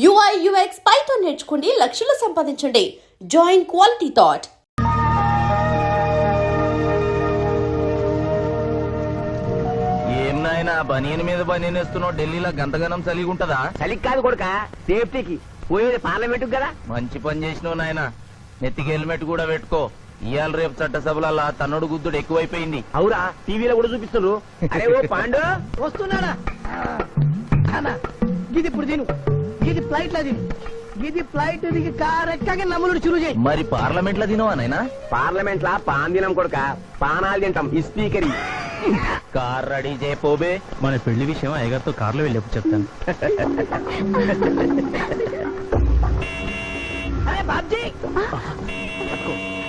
UI UX Python నేర్చుకోండి, లక్షలు సంపాదించండి. Join quality thought. ఏం నాయనా బనీన్ మీద బనీన్ వేస్తున్నావు? ఢిల్లీలో గంతగనం చలిగి ఉంటదా? చలికి కాదు కొడుక, సేఫ్టీకి. పోయేది పార్లమెంట్ కదా. మంచి పని చేసినావు నాయనా. నెత్తికి హెల్మెట్ కూడా పెట్టుకో. ఇవాళ రేపు చట్టసభల తన్నుడు గుద్దుడు ఎక్కువైపోయింది. అవురా, టీవీలో కూడా చూపిస్తున్నారు. అరే ఓ పాండు వస్తున్నాడా? ఇది ఇప్పుడు తిను, ఇది ఫ్లైట్ లో తిను, ఇది ఫ్లైట్ దిగి కార్ ఎక్కగా నమ్ములు చురు చేయి. మరి పార్లమెంట్ లో తినవా నాయనా? పార్లమెంట్ లా పాన్ తినం కొడుక, పానాలు తింటాం. ఈ స్పీకర్ కార్ రెడీ చేయపోబే. మన పెళ్లి విషయం అయ్యగారితో కార్లో వెళ్ళేప్పుడు చెప్తాను.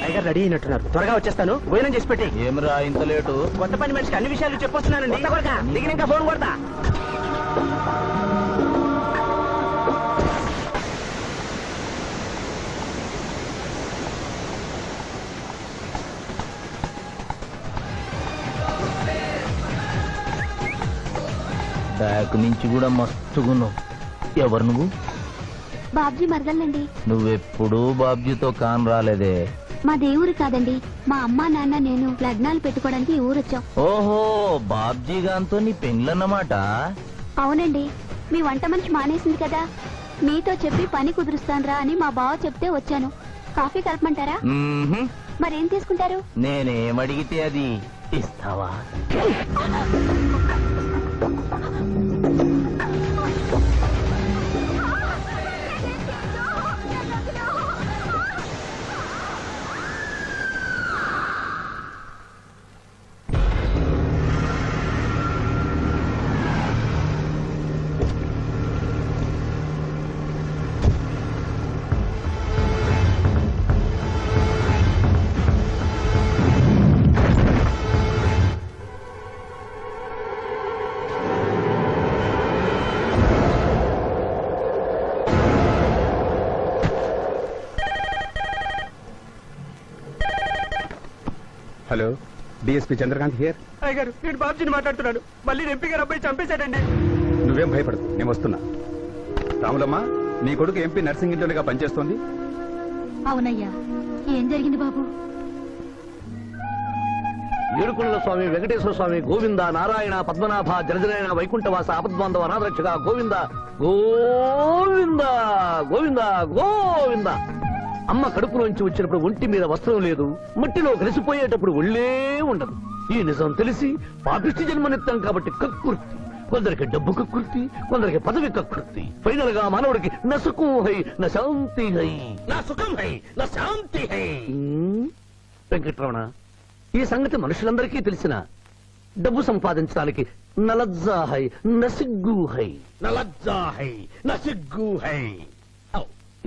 అయ్యగారు రెడీ అయినట్టున్నారు, త్వరగా వచ్చేస్తాను. భోజనం చేసి పెట్టి. ఏమిరా ఇంత లేటు? కొత్త పని మనిషికి అన్ని విషయాలు చెప్పొస్తున్నానండి. దిగిన ఇంకా ఫోన్ కొడతా. బ్యాక్ నుంచి కూడా మస్తుగున్నావు. ఎవరు నువ్వు? బాబ్జీ మరదలండి. నువ్వెప్పుడూ బాబ్జీతో కాన్ రాలేదే. మా దేవురు కాదండి, మా అమ్మా నాన్న నేను లగ్నాలు పెట్టుకోవడానికి ఈ ఊరొచ్చాం. ఓహో, బాబ్జీ గాంతో నీ పెండ్లన్నమాట. అవునండి, మీ వంట మనిషి మానేసింది కదా, మీతో చెప్పి పని కుదురుస్తానురా అని మా బావ చెప్తే వచ్చాను. కాఫీ కలపమంటారా? మ్మ్హ్మ్. మరేం తీసుకుంటారు? నేనేమడిగితే అది ఇస్తావా? Hello, DSP Chandrakant here. అయ్యగారు, నేను బాబ్జీని మాట్లాడుతున్నాను. మళ్ళీ ఎంపీ గారు అబ్బాయి చంపేశాడండి. నువ్వేం భయపడదు, నేను వస్తున్నా. రాములమ్మ, నీ కొడుకు ఎంపీ నర్సింగ్ ఇంటర్గా పనిచేస్తోంది. అవునయ్యా, ఏం జరిగింది బాబు? ఏడుకొండల స్వామి, వెంకటేశ్వర స్వామి, గోవింద, నారాయణ, పద్మనాభ, జలజనయన, వైకుంఠవాస, ఆపద్బాంధవ, అనాథరక్షక, గోవింద గోవింద గోవింద గోవింద. అమ్మ కడుపులోంచి వచ్చినప్పుడు ఒంటి మీద వస్త్రం లేదు, మట్టిలో కలిసిపోయేటప్పుడు ఒళ్ళే ఉండదు. ఈ నిజం తెలిసి పాపిష్టి జన్మనిత్తం కాబట్టి కక్కుర్తి. కొందరికి డబ్బు కక్కుర్తి, కొందరికి పదవి కక్కుర్తి. ఫైనల్ గా మానవుడికి నా సుఖం హై, నా శాంతి హై, నా సుఖం హై, నా శాంతి హై. వెంకటరమణ, ఈ సంగతి మనుషులందరికీ తెలిసిన డబ్బు సంపాదించడానికి నలజ్జా హై, నసిగ్గు హై, నలజ్జా హై, నసిగ్గు హై.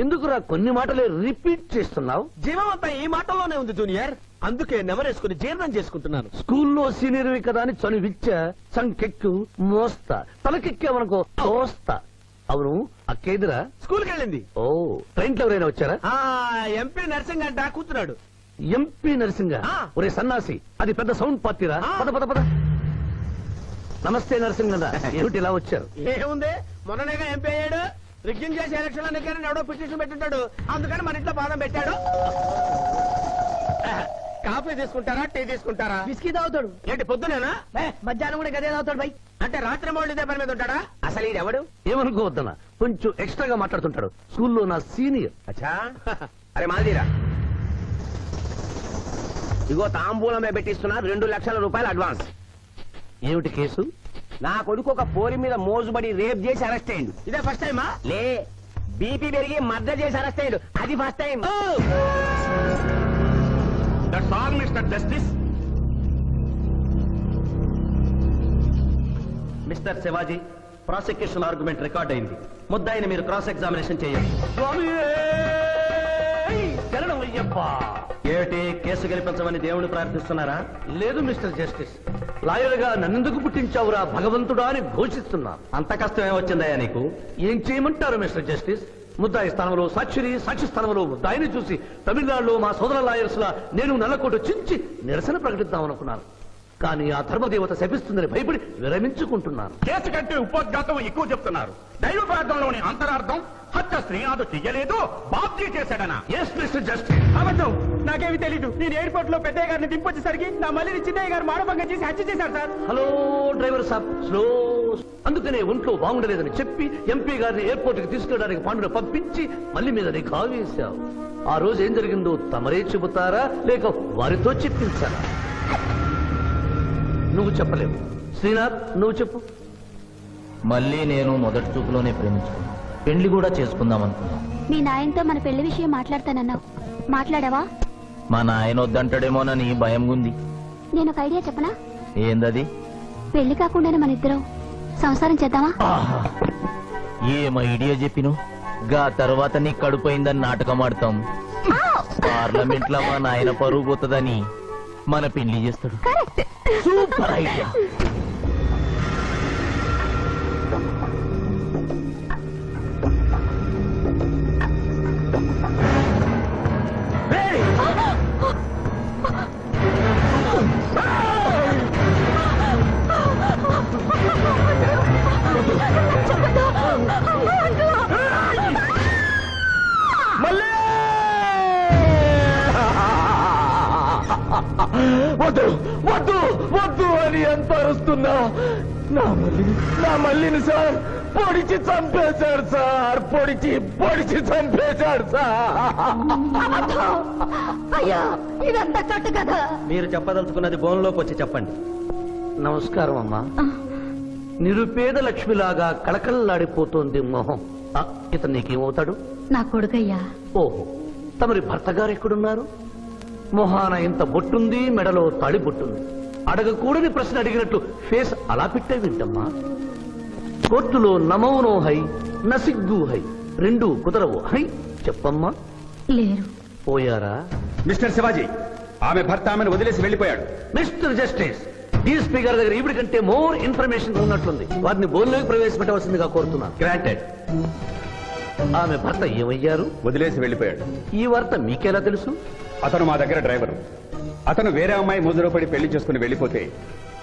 ఎందుకురా కొన్ని మాటలే రిపీట్ చేస్తున్నావు? జీవం అంతా ఈ మాటల్లోనే ఉంది జూనియర్, అందుకే నెమరేసుకుని జీర్ణం చేసుకుంటున్నాను. స్కూల్లో సీనియర్వి కదా అని చనువిచ్చ, సంకెక్కు, మోస్తా, తలకెక్కావనుకో తోస్తా. అవును, అక్కేదిరా స్కూల్కి వెళ్ళింది. ఓ, ట్రైన్లో ఎవరైనా వచ్చారా? ఎంపీ నర్సింగ్ అంట కూర్చున్నాడు. ఎంపీ నరసింగ, ఒరే సన్నాసి, అది పెద్ద సౌండ్ పార్టీరా. పద పద పద. నమస్తే నరసింగ, ఏమిటి ఇలా వచ్చారు? ఏముంది, మొన్ననేగా ఎంపీ అయ్యాడు. రిగ్గింగ్ చేసి ఎలక్షన్ అన్నికని ఎవడో పిటిషన్ పెట్టుంటాడు, అందుకని మన ఇంట్లో బాధం పెట్టాడు. కాఫీ తీసుకుంటారా, టీ తీసుకుంటారా? బిస్కీ తాగుతాడు. ఏంటి పొద్దునేనా? మధ్యాహ్నం కూడా గదే తాగుతాడు బై. అంటే రాత్రి మౌళ్ళు ఇదే పని మీద ఉంటాడా? అసలు ఇది ఎవడు? ఏమనుకోవద్దన్నా, కొంచెం ఎక్స్ట్రాగా మాట్లాడుతుంటాడు. స్కూల్లో నా సీనియర్. అచ్చా, అరే మాదిరా, ఇగో తాంబూలమే పెట్టిస్తున్నా, 2 లక్షల రూపాయలు అడ్వాన్స్. ఏమిటి కేసు? నా కొడుకు ఒక పోరి మీద మోజుబడి రేప్ చేసి అరెస్ట్ అయ్యిండు. ఇదే ఫస్ట్ టైమా? లే, బీపీ పెరిగి మర్డర్ చేసి అరెస్ట్ అయ్యాడు, అది first time. That's all mister justice. Mister Shivaji, prosecution argument record అయింది. ముద్దాయిని మీరు క్రాస్ ఎగ్జామినేషన్ చేయండి. ఏమిటి, కేసు గెలిపించమని దేవుని ప్రార్థిస్తున్నారా? లేదు మిస్టర్ జస్టిస్, లాయర్ గా నన్నెందుకు పుట్టించావురా భగవంతుడా అని ఘోషిస్తున్నా. అంత కష్టం ఏమొచ్చిందయ్యా నీకు? ఏం చేయమంటారు మిస్టర్ జస్టిస్? ముద్దాయి స్థానంలో సాక్షిని, సాక్షి స్థానంలో ముద్దాయిని చూసి తమిళనాడులో మా సోదర లాయర్స్ లా నేను నల్లకోట చించి నిరసన ప్రకటిద్దామనుకున్నాను. కానీ ఆ ధర్మదేవత శపిస్తుందని భయపడి విరమించుకుంటున్నాను. కేసు కంటే ఉపోద్ఘాతం ఎక్కువ చెప్తున్నారు. దైవ ప్రార్థనలోని అంతరార్థం శ్రీనాథ్ చెయ్యలేదు, బాబ్జీ చేశాడనా? Yes mister justice. అబద్ధం, నాకేమి తెలీదు. నేను ఎయిర్పోర్ట్ లో పెద్దయ్య గారిని దింపొచ్చేసరికి నా మళ్ళీ చిన్నయ్య గారు మానభంగం చేసి హత్య చేశారు సార్. హలో డ్రైవర్ సాబ్, స్లో. అందుకనే ఒంట్లో బాగుండలేదని చెప్పి ఎంపీ గారిని ఎయిర్పోర్ట్ కి తీసుకెళ్ళడానికి పాండును పంపించి మళ్ళీ మీద కాల్ వేశావు. ఆ రోజు ఏం జరిగిందో తమరే చెబుతారా లేక వారితో చెప్పించారా? నువ్వు చెప్పలేవు. శ్రీనాథ్, నువ్వు చెప్పు. మళ్ళీ నేను మొదటి చూపులోనే ప్రేమించుకున్నాను, పెళ్లి కూడా చేసుకుందాం అనుకున్నాను. మీ నాయనతో మన పెళ్లి విషయం మాట్లాడతానన్నావు, మాట్లాడావా? మా నాయన వద్దంటాడేమోనని భయం ఉంది. నేను ఒక ఐడియా చెప్పనా? ఏందది? పెళ్లి కాకుండానే మన ఇద్దరం సంసారం చేద్దామా? ఆహా, ఏం ఐడియా చెప్పిను. గా తర్వాత నీ కడుపోయిందని నాటకం ఆడతాం. పార్లమెంట్ లో మా నాయన పరువు పోతుందని మన పెళ్లి చేస్తాడు. Super idea. వద్దు వద్దు వద్దు అని ఎంత అరుస్తున్నా నా మల్లిని సార్ పొడిచి చంపేశాడు సార్. పొడిచి చంపేశాడు సార్. అయ్యా, ఇదంతా కట్టు కదా. మీరు చెప్పదలుచుకున్నది బోన్లోకి వచ్చి చెప్పండి. నమస్కారం అమ్మా. నిరుపేద లక్ష్మిలాగా కళకళలాడిపోతోంది మొహం. ఇతను నీకేమవుతాడు? నా కొడుకయ్యా. ఓహో, తమరి భర్త గారు ఎక్కడున్నారు? మొహాన ఇంత బొట్టుంది, మెడలో తాళి బొట్టుంది. అడగకూడని ప్రశ్న అడిగినట్టు ఫేస్ అలా పెట్టే వింటమ్మా. కోర్టులో నమౌనో హై, నసిగ్గు హై, రెండు కుదరవు హై. చెప్పమ్మా. లేరు. పోయారా? మిస్టర్ శివాజీ, ఆమె భర్త ఆమెను వదిలేసి వెళ్ళిపోయాడు. మిస్టర్ జస్టిస్, డీఎస్పీ గారి దగ్గర ఇవిడి కంటే మోర్ ఇన్ఫర్మేషన్ ఉన్నట్లుంది. వారిని బోన్లోకి ప్రవేశపెట్టవలసిందిగా కోరుతున్నాను. గ్రాంటెడ్. ఆమె భర్త ఏమయ్యారు? వదిలేసి వెళ్ళిపోయాడు. ఈ వార్త మీకెలా తెలుసు? అతను మా దగ్గర డ్రైవరు. అతను వేరే అమ్మాయి ముద్రలో పడి పెళ్లి చేసుకుని వెళ్ళిపోతే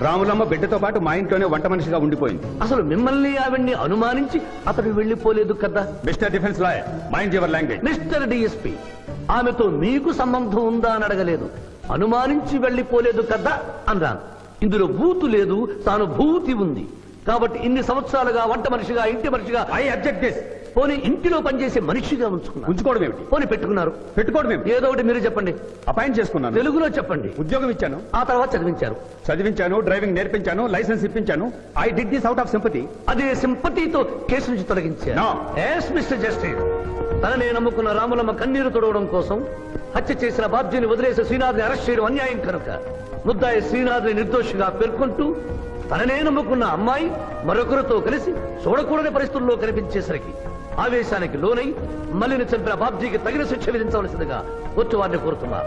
రాములమ్మ బిడ్డతో పాటు మా ఇంట్లోనే వంట మనిషిగా ఉండిపోయింది. అసలు మిమ్మల్ని ఆవిడ్ని అనుమానించి అతడు వెళ్ళిపోలేదు కదా? Mister defence lawyer, mind your language. Mister DSP, ఆమెతో మీకు సంబంధం ఉందా అని అడగలేదు, అనుమానించి వెళ్ళిపోలేదు కదా అన్నాను. ఇందులో భూతు లేదు, తాను భూతి ఉంది. కాబట్టి ఇన్ని సంవత్సరాలుగా వంట మనిషిగా, ఇంటి మనిషిగా, ఐ అబ్జెక్ట్ దిస్. పోనీ ఇంటిలో పనిచేసే మనిషిగా ఉంచుకున్నారు. ఉంచుకోవడం ఏమిటి? పోనీ పెట్టుకున్నారు. పెట్టుకోవడం ఏమిటి? ఏదో ఒకటి మీరు చెప్పండి. అపాయింట్ చేసుకున్నాను. తెలుగులో చెప్పండి. ఉద్యోగం ఇచ్చాను. ఆ తర్వాత చదివించారు. చదివించాను, డ్రైవింగ్ నేర్పించాను, లైసెన్స్ ఇప్పించాను. I did this out of sympathy. అదే సింపతితో కేసు నుంచి తొలగించారు. No. ఎస్ మిస్టర్ జస్టిస్, తననే నమ్ముకున్న రాములమ్మ కన్నీరు తొడవడం కోసం హత్య చేసిన బాబ్జీని వదిలేసి శ్రీనాథ్ని అరెస్ట్ చేయడం అన్యాయం కనుక ముద్దాయి శ్రీనాథ్ని నిర్దోషిగా పేర్కొంటూ తననే నమ్ముకున్న అమ్మాయి మరొకరితో కలిసి చూడకూడని పరిస్థితుల్లో కనిపించేసరికి ఆవేశానికి లోనై మల్లిని చంపిన బాబ్జీకి తగిన శిక్ష విధించవలసిందిగా కోర్టు వారిని కోరుతున్నారు.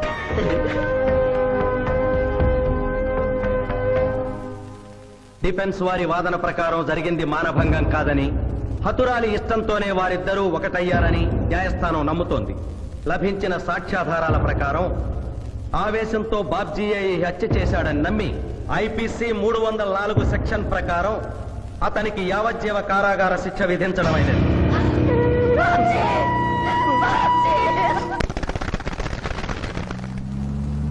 డిఫెన్స్ వారి వాదన ప్రకారం జరిగింది మానభంగం కాదని, హతురాలి ఇష్టంతోనే వారిద్దరూ ఒకటయ్యారని న్యాయస్థానం నమ్ముతోంది. లభించిన సాక్ష్యాధారాల ప్రకారం ఆవేశంతో బాబ్జీయే ఈ హత్య చేశాడని నమ్మి ఐపీసీ 304 సెక్షన్ ప్రకారం అతనికి యావజ్జీవ కారాగార శిక్ష విధించడమైనది.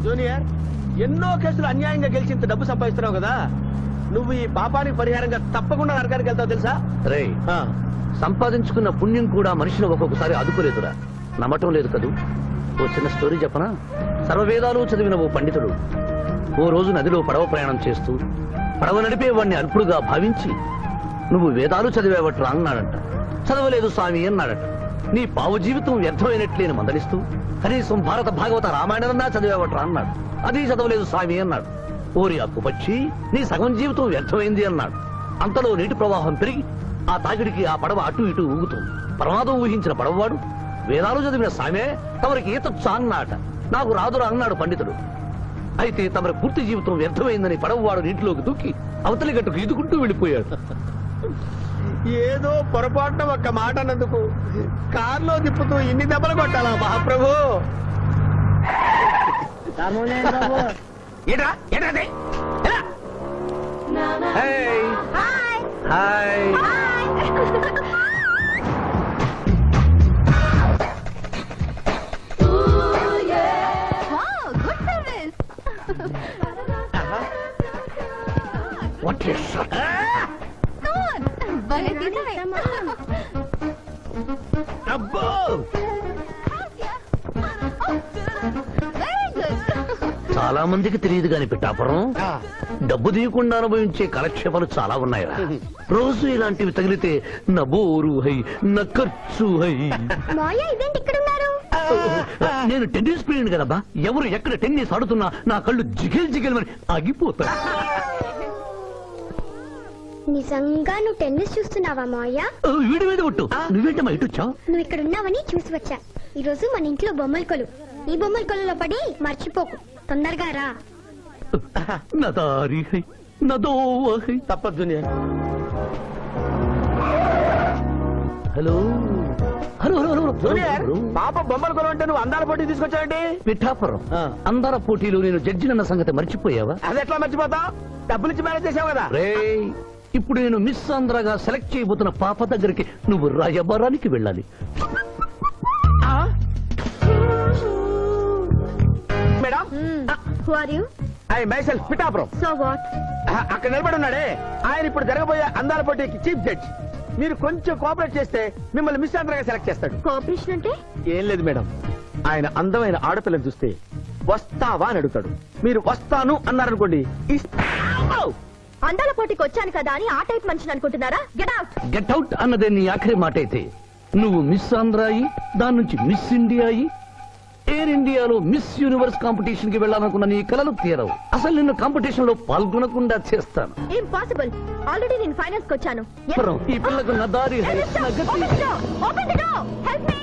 జూనియర్, ఎన్నో కేసులు అన్యాయంగా గెలిచి ఇంత డబ్బు సంపాదిస్తున్నావు కదా, నువ్వు ఈ పాపానికి పరిహారంగా తప్పకుండా నరకానికి వెళ్తావు తెలుసా? రే, సంపాదించుకున్న పుణ్యం కూడా మనిషిని ఒక్కొక్కసారి అదుపులేదురా. నమ్మటం లేదు కదూ. ఓ చిన్న స్టోరీ చెప్పనా? సర్వవేదాలు చదివిన ఓ పండితుడు ఓ రోజు నదిలో పడవ ప్రయాణం చేస్తూ పడవ నడిపే వాడిని అల్పుడుగా భావించి, నువ్వు వేదాలు చదివేవట్రా అన్నాడంట. చదవలేదు స్వామి అన్నాడట. నీ పావు జీవితం వ్యర్థమైనట్లేని మందలిస్తూ, కనీసం భారత భాగవత రామాయణన్నా చదివేవట్రా అన్నాడు. అది చదవలేదు స్వామి అన్నాడు. ఓరి అక్కుపక్షి, నీ సగం జీవితం వ్యర్థమైంది అన్నాడు. అంతలో నీటి ప్రవాహం పెరిగి ఆ తాకిడికి ఆ పడవ అటు ఇటు ఊగుతుంది. ప్రమాదం ఊహించిన పడవవాడు, వేదాలు చదివిన సామే తమరికి ఈతొచ్చా అన్నాట. నాకు రాదురా అన్నాడు పండితుడు. అయితే తమరి పూర్తి జీవితం వ్యర్థమైందని పడవవాడు నీటిలోకి దూకి అవతలి గట్టుకు ఈదుకుంటూ వెళ్ళిపోయాడు. ఏదో పొరపాటున ఒక్క మాట అన్నందుకు కారులో తిప్పుతూ ఇన్ని దెబ్బలు కొట్టాలా మహాప్రభు? హాయ్. అబ్బో చాలా మందికి తెలియదు కాని పిఠాపురం డబ్బు తీయకుండా అనుభవించే కాలక్షేపాలు చాలా ఉన్నాయిరా. రోజు ఇలాంటివి తగిలితే నా బోరు హై నా ఖర్చు హై. మాయా ఇదేంటి ఇక్కడ ఉన్నారు? నేను టెన్నిస్ ప్లేయర్ కదబ్బా. ఎవరు ఎక్కడ టెన్నిస్ ఆడుతున్నా నా కళ్ళు జిగిల్ జిగిల్ అని ఆగిపోతాయి. నిజంగా నువ్వు టెన్నిస్ చూస్తున్నావా మాయా? వీడి మీద కొట్టు. నువ్వేంటమ్మా ఇటు వచ్చావు? నువ్వు ఇక్కడ ఉన్నావని చూసి వచ్చా. ఈ రోజు మన ఇంట్లో బొమ్మల కొలు. ఈ బొమ్మల కొలులో పడి మర్చిపోకు. తొందరగా రా. నా దారి హై నా దోవ హై. తప్పదు hello hello hello junior, hello పాప బొమ్మలు కొనుంటే నువ్వు అందాల పోటీ తీసుకొచ్చావండి. పిఠాపురం అందాల పోటీలో నేను జడ్జినన్న సంగతి మర్చిపోయావా? అది ఎట్లా మర్చిపోతావు? డబ్బులిచ్చి మేనేజ్ చేసావు కదా. రే ఇప్పుడు నేను మిస్ ఆంధ్రగా సెలెక్ట్ చేయబోతున్న పాప దగ్గరికి నువ్వు రాయబారానికి వెళ్ళాలి. Madam, Who are you? I myself Pithapuram. So what? అక్కడ నిలబడి ఉన్నాడే ఆయన ఇప్పుడు జరగబోయే అందాల పోటీకి చీఫ్ జడ్జ్. మీరు కొంచెం కోఆపరేట్ చేస్తే మిమ్మల్ని మిస్ ఆంధ్రగా సెలెక్ట్ చేస్తాడు. కోఆపరేషన్ అంటే? ఏం లేదు మేడం, ఆయన అందమైన ఆడపిల్లని చూస్తే వస్తావా అని అడుగుతాడు. మీరు వస్తాను అన్నారనుకోండి, ఇస్తాను. అందాల పోటీకి వచ్చాను కదా అని ఆ టైప్ మనిషిని అనుకుంటున్నారా? Get out. గెట్ అవుట్ అన్నదే నీ ఆఖరి మాట అయితే నువ్వు మిస్ ఆంధ్ర అయి దాని నుంచి మిస్ ఇండియా అయి ఎయిర్ ఇండియాలో మిస్ యూనివర్స్ కాంపిటీషన్ కి వెళ్ళాలనుకున్న నీ కలలు తీరవు. అసలు నిన్ను కాంపిటీషన్ లో పాల్గొనకుండా చేస్తాను. ఇంపాసిబుల్. ఆల్రెడీ నేను ఫైనల్స్ కి వచ్చాను. ఈ పిల్లకు నా దారి హై, నా గతి. Open the door. Help me.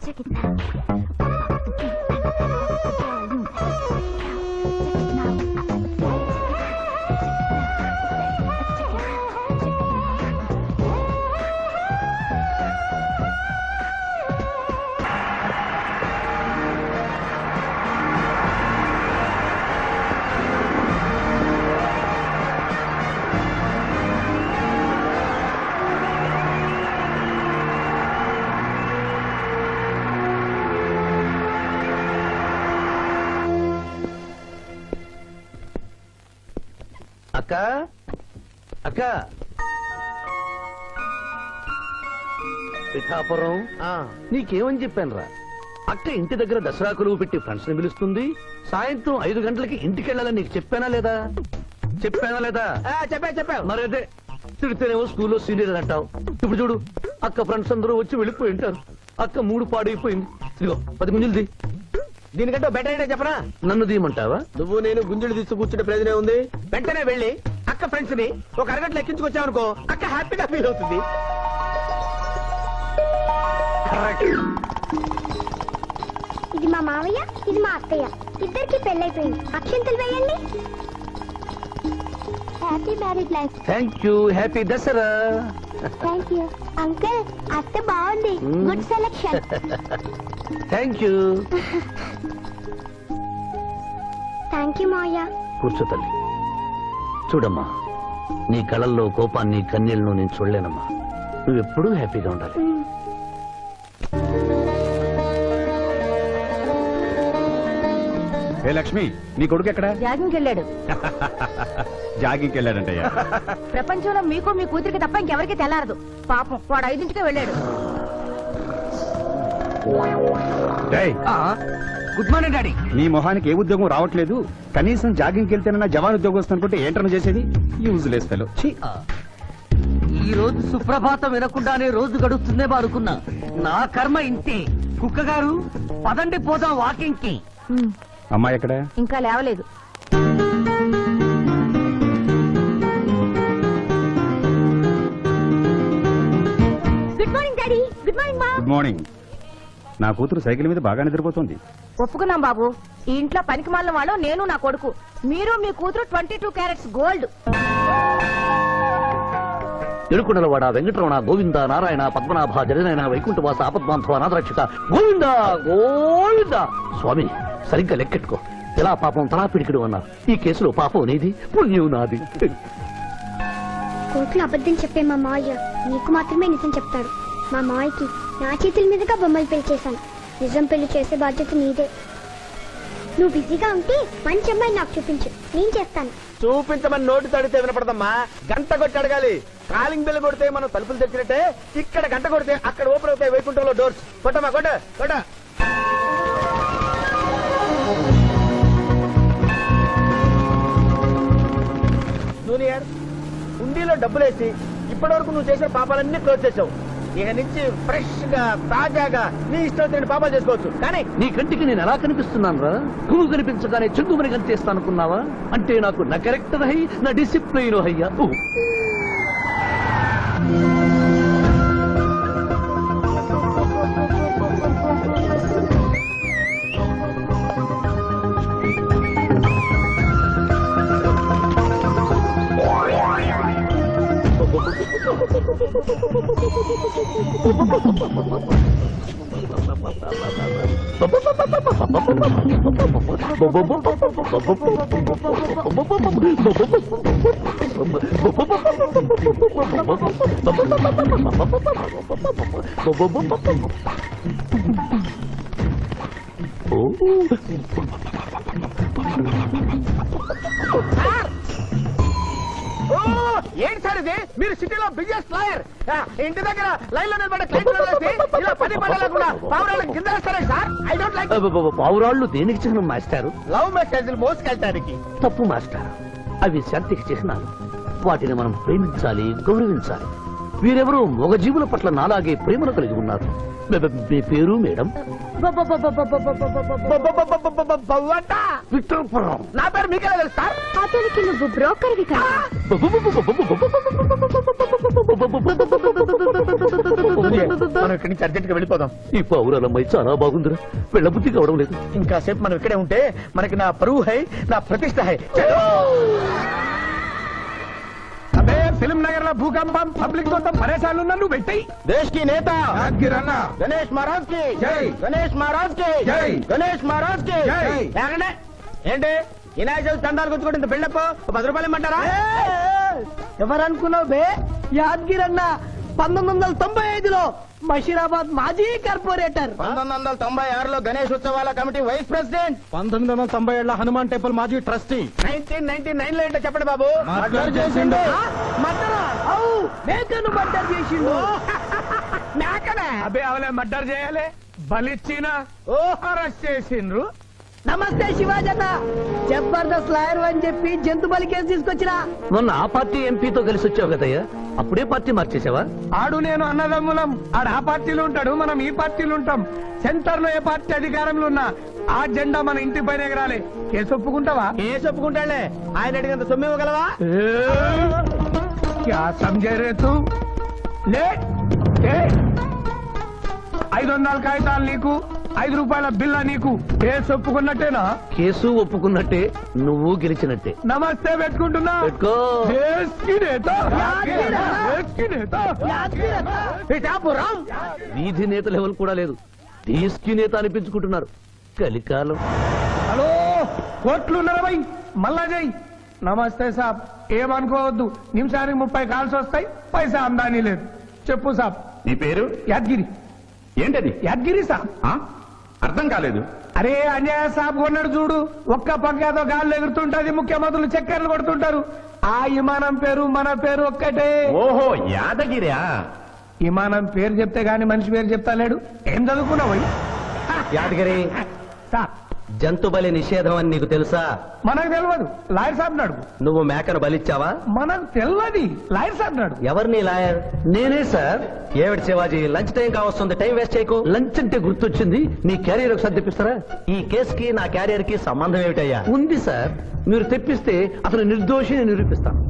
Check it out. అక్క అక్క పిఠాపురం నీకేమని చెప్పాను రా? అక్క ఇంటి దగ్గర దసరా కొలువు పెట్టి ఫ్రెండ్స్ ని పిలుస్తుంది. సాయంత్రం 5 గంటలకి ఇంటికి వెళ్ళాలని నీకు చెప్పానా లేదా? చెప్పావు. మరి అదే తిడితేనేమో స్కూల్లో సీనియర్ అని అంటావు. ఇప్పుడు చూడు అక్క ఫ్రెండ్స్ అందరూ వచ్చి వెళ్ళిపోయి ఉంటారు. అక్క మూడు పాడైపోయింది. ఇదిగో 10 గుంజులు దీనికంటే బెటర్ అయితే చెప్పనా? నన్ను తీయమంటావా? నువ్వు నేను గుంజులు తీసి కూర్చుంటే ప్రయోజనం ఉంది. వెంటనే వెళ్ళి అక్క ఫ్రెండ్స్ ని ఒక అరగంటలో ఎక్కించుకొచ్చావనుకో, అక్క హ్యాపీగా ఫీల్ అవుతుంది. ఇది మా మావయ్య, ఇది మా అత్తయ్య. ఇద్దరికి పెళ్ళైపోయింది. అక్షంతలు వేయండి. Happy married life. Thank you. Happy Dasara. Thank you uncle. అత్త బాగుంది. Good selection. Thank you. Thank you మావయ్య. కూర్చో తల్లి. చూడమ్మా, నీ కళల్లో కోపాన్ని కన్నీళ్లను నేను చూడలేనమ్మా. నువ్వెప్పుడూ హ్యాపీగా ఉండాలి. ఏ లక్ష్మి, నీ కొడుకు ఎక్కడ? జాగింగ్కి వెళ్ళాడు. జాగింగ్కి వెళ్ళాడంటయ్యా. ప్రపంచంలో మీకు మీ కూతురికి తప్ప ఇంకెవరికి తెల్లారదు. పాపం వాడు 5ంటికే వెళ్ళాడు. డేయ్, గుడ్ మార్నింగ్ డాడీ. నీ మొహానికి ఏ ఉద్యోగం రావట్లేదు. కనీసం జాగింగ్కి వెళ్తేనన్నా జవాన్ ఉద్యోగం వస్తుంది అనుకుంటే ఏంటన్నా చేసేది? Useless fellow. ఈ రోజు సుప్రభాతం వినకుండానే రోజు గడుస్తుందే అనుకున్నా. నా కర్మ ఇంతే. కుక్క గారు పదండి పోదాం వాకింగ్ కి. అమ్మాయి ఎక్కడ? ఇంకా లేవలేదు. Good morning daddy. Good morning మా. Good morning. నా కూతురు సైకిల్ మీద బాగా నిద్రపోతుంది. ఒప్పుకున్నాం బాబు. ఈ ఇంట్లో పనికి మాలిన వాళ్ళు నేను, నా కొడుకు. మీరు మీ కూతురు 22 క్యారెట్స్ గోల్డ్. ఎరుకుడలవాడ వెంకటరమణ గోవింద నారాయణ పద్మనాభ జగనైన వైకుంఠవాస ఆపద్బాంధవ అనాథరక్షక గోవింద గోవింద. స్వామి సరిగ్గా లెక్కెట్టుకో. ఎలా పాపం తలా పిడికిడు అన్నారు. ఈ కేసులో పాపం నీది, పుణ్యం నాది. కోర్టులో అబద్ధం చెప్పే మా మావయ్య నీకు మాత్రమే నిజం చెప్తాడు. మా మావయ్యకి నా చేతుల మీదుగా బొమ్మలు పెళ్లి చేశాను. నిజం పెళ్లి చేసే బాధ్యత నీదే. నువ్వు బిజీగా ఉంటే మంచి అమ్మాయి నాకు చూపించు, నేను చేస్తాను. చూపించమని నోటి తడితే వినపడదమ్మా, గంట కొట్టి అడగాలి. కాలింగ్ బిల్ కొడితే మనం తలుపులు తెచ్చినట్టే ఇక్కడ గంట కొడితే అక్కడ ఓపెన్ అవుతాయి వైకుంఠంలో డోర్స్. కొట్టమ్మా, కొట్ట కొట్ట. జూనియర్, హుండీలో డబ్బులేసి ఇప్పటి వరకు నువ్వు చేసిన పాపాలన్నీ క్లోజ్ చేసావు. ఇక నుంచి ఫ్రెష్ గా తాజాగా నీ ఇష్టం వచ్చిన పాపాలు చేసుకోవచ్చు. కానీ నీ కంటికి నేను ఎలా కనిపిస్తున్నాను రా? పువ్వు కనిపించగానే చెంగుమని కనిపిస్తానుకున్నావా? అంటే నాకు నా క్యారెక్టర్ హై, నా డిసిప్లిన్ హయ్యా. ఏంటి సార్ ఇది? మీరు సిటీలో బిజినెస్ లాయర్, ఇంటి దగ్గర లైన్ లో నిలబడే క్లయింట్ ఇలా 10 పడలేకుండా పావురాళ్ళకి కిందేస్తారే సార్. I don't like. పావురాళ్ళు దేనికి చిహ్నం మాస్టారు? లవ్ మెసేజ్లు మోసుకెళ్ళటానికి. తప్పు మాస్టర్, అవి శాంతికి చిహ్నాలు. వాటిని మనం ప్రేమించాలి, గౌరవించాలి. వీరెవరూ మగ జీవుల పట్ల నాలాగే ప్రేమను కలిగి ఉన్నారు. మీ పేరు మేడం? విక్టర్పురం. నా పేరు మీకెలా తెలుసు సార్? అతనికి నువ్వు బ్రోకర్వి కదా. మనం ఇక్కడి నుంచి అర్జెంట్ గా వెళ్ళిపోదాం. ఈ పావురాలమ్మాయి చాలా బాగుందిరా, వెళ్ళబుద్ధి కావడం లేదు. ఇంకాసేపు మనం ఇక్కడే ఉంటే మనకి నా పరువు హై, నా ప్రతిష్ట హై. అబే ఫిల్మ్ నగర్ లో భూకంపం, పబ్లిక్ మొత్తం పరేషాన్లు ఉన్నా నువ్వు పెట్టాయి. దేశ్ కి నేత గణేష్ మహారాజ్ కి జై, గణేష్ మహారాజ్ కి జై, గణేష్ మహారాజ్ కి జై. ఏంటి వినాయక చవితి చందాలు గుర్తుకుంటే ఇంత బిల్డప్ 10 రూపాయలు ఇమ్మంటారా? ఎవరనుకున్నావు బే? యాద్గిరన్న 1995లో మషీరాబాద్ మాజీ కార్పొరేటర్. 1996లో గణేష్ ఉత్సవాల committee vice president. 1997 Hanuman temple మాజీ ట్రస్టీ. 1999 లో ఏంటో చెప్పండి బాబు. మర్డర్ చేసిండు. మర్డరా? అవు, మేకను మర్డర్ చేసిండు. మేకనే? అబ్బే అవలే మర్డర్ చేయాలి, బలిచ్చిన అరెస్ట్ చేసిండ్రు. నమస్తే శివాజన్న, జబర్దస్త్ లాయర్ అని చెప్పి జంతు బలి కేసు తీసుకొచ్చినా. మొన్న ఆ పార్టీ ఎంపీతో కలిసి వచ్చావు కదయ్యా, అప్పుడే పార్టీ మార్చేసావా? ఆడు నేను అన్నదమ్ములం, ఆడు ఆ పార్టీలో ఉంటాడు, మనం ఈ పార్టీలో ఉంటాం. సెంటర్ లో ఏ పార్టీ అధికారంలో ఉన్నా ఆ జెండా మన ఇంటి పైన ఎగరాలి. కేసు ఒప్పుకుంటావా? ఏ చెప్పుకుంటాడులే, ఆయన అడిగినంత సొమ్ము ఇవ్వగలవా? క్యా సమझे रे तू? లే 500 కాగితాలు నీకు, 5 రూపాయల బిల్ల నీకు. కేసు ఒప్పుకున్నట్టేనా? కేసు ఒప్పుకున్నట్టే, నువ్వు గెలిచినట్టే. నమస్తే పెట్టుకుంటున్నా. పెట్టుకో. దేశ్ కి నేత, దేశ్ కి నేత. పిఠాపురం వీధి నేత లెవెల్ కూడా లేదు, దేశీ నేత అనిపించుకుంటున్నారు. కలికాలం. హలో, కోట్లు 40 మళ్ళా చెయ్యి. నమస్తే సాబ్, ఏమనుకోవద్దు, నిమిషానికి 30 కాల్స్ వస్తాయి, పైసా ఆమ్దానీ లేదు. చెప్పు సాబ్. నీ పేరు? యాద్గిరి. ఏంటది? యాద్గిరి సాబ్. అర్థం కాలేదు. అరే అన్యాయ సాబ్ కొన్నాడు చూడు, ఒక్క పక్కతో గాల్లో ఎగురుతుంటది, ముఖ్యమంత్రులు చక్కర్లు కొడుతుంటారు. ఆ విమానం పేరు మన పేరు ఒక్కటే. ఓహో, యాదగిరా? విమానం పేరు చెప్తే గాని మనిషి పేరు చెప్తా లేడు. ఏం చదువుకున్నావు? యాదగిరి, సాబ్ జంతు బలి నిషేధం అని నీకు తెలుసా? మనకు తెలియదు, లాయర్ సాబ్ నాడు. నువ్వు మేకను బలిచ్చావా? మనకు తెలియదు, లాయర్ సాబ్ నాడు. ఎవరిని లాయర్? నేనే సార్. ఏమిటి శివాజీ, లంచ్ టైం కావస్తుంది, టైం వేస్ట్ చేయకు. లంచ్ అంటే గుర్తొచ్చింది, మీ క్యారియర్ ఒకసారి తెప్పిస్తారా? ఈ కేసుకి నా క్యారియర్ కి సంబంధం ఏమిటయ్యా? ఉంది సార్, మీరు తెప్పిస్తే అతను నిర్దోషి అని నిరూపిస్తాను.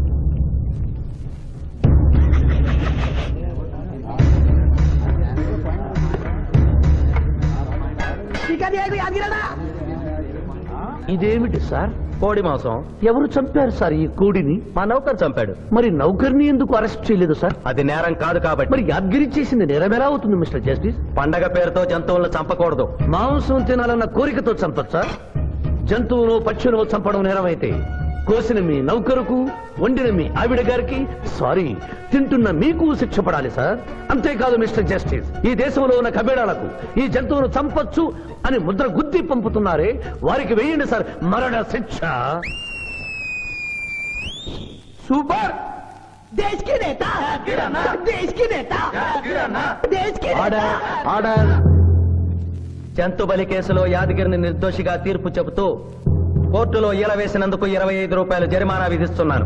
ఇదేమిటి సార్? కోడి మాంసం. ఎవరు చంపారు సార్ ఈ కోడిని? మా నౌకర్ చంపాడు. మరి నౌకర్ని ఎందుకు అరెస్ట్ చేయలేదు సార్? అది నేరం కాదు కాబట్టి. మరి యాద్గిరి చేసింది నేరమెలా అవుతుంది మిస్టర్ జస్టిస్? పండగ పేరుతో జంతువులను చంపకూడదు. మాంసం తినాలన్న కోరికతో చంపచ్చా? జంతువును పక్షులను చంపడం నేరమైతే కోసిన మీ నౌకరుకు, వండిన మీ ఆవిడ గారికి, సారీ, తింటున్న మీకు శిక్ష పడాలి సార్. అంతేకాదు మిస్టర్ జస్టిస్, ఈ దేశంలో ఉన్న కబేడాలకు ఈ జంతువును చంపొచ్చు అని ముద్ర గుద్ది పంపుతున్నారే, వారికి వేయండి సార్ మరణ శిక్ష. సూపర్ దేశ్ కి నేత దేశ్ కి నేత దేశ్ కి ఆర్డర్ ఆర్డర్. జంతు బలి కేసులో యాదగిరిని నిర్దోషిగా తీర్పు చెబుతూ కోర్టులో ఈల వేసినందుకు 25 రూపాయలు జరిమానా విధిస్తున్నాను.